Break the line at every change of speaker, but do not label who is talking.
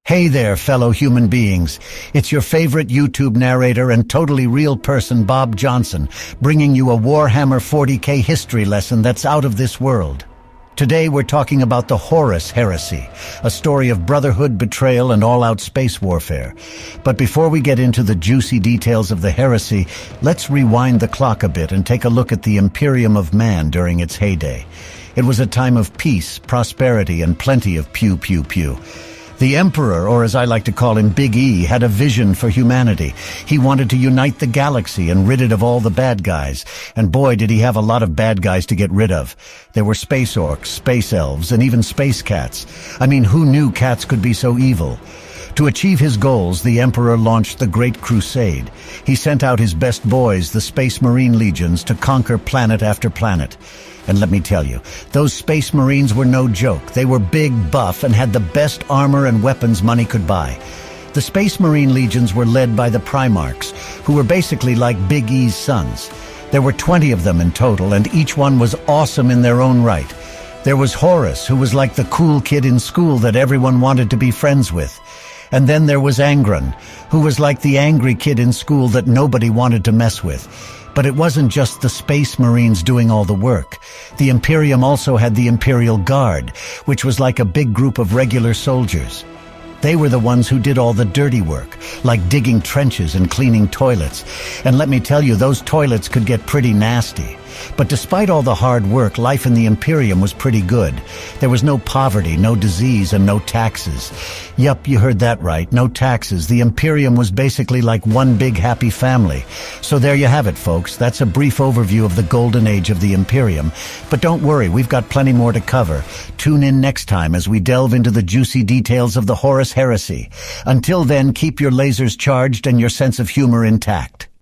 Hey there, fellow human beings. It's your favorite YouTube narrator and totally real person, Bob Johnson, bringing you a Warhammer 40k history lesson that's out of this world. Today we're talking about the Horus Heresy, a story of brotherhood, betrayal, and all-out space warfare. But before we get into the juicy details of the heresy, let's rewind the clock a bit and take a look at the Imperium of Man during its heyday. It was a time of peace, prosperity, and plenty of pew-pew-pew. The Emperor, or as I like to call him, Big E, had a vision for humanity. He wanted to unite the galaxy and rid it of all the bad guys. And boy, did he have a lot of bad guys to get rid of. There were space orcs, space elves, and even space cats. I mean, who knew cats could be so evil? To achieve his goals, the Emperor launched the Great Crusade. He sent out his best boys, the Space Marine Legions, to conquer planet after planet. And let me tell you, those Space Marines were no joke. They were big, buff, and had the best armor and weapons money could buy. The Space Marine Legions were led by the Primarchs, who were basically like Big E's sons. There were 20 of them in total, and each one was awesome in their own right. There was Horus, who was like the cool kid in school that everyone wanted to be friends with. And then there was Angron, who was like the angry kid in school that nobody wanted to mess with. But it wasn't just the Space Marines doing all the work. The Imperium also had the Imperial Guard, which was like a big group of regular soldiers. They were the ones who did all the dirty work, like digging trenches and cleaning toilets. And let me tell you, those toilets could get pretty nasty. But despite all the hard work, life in the Imperium was pretty good. There was no poverty, no disease, and no taxes. Yup, you heard that right, no taxes. The Imperium was basically like one big happy family. So there you have it, folks. That's a brief overview of the golden age of the Imperium. But don't worry, we've got plenty more to cover. Tune in next time as we delve into the juicy details of the Horus Heresy. Until then, keep your lasers charged and your sense of humor intact.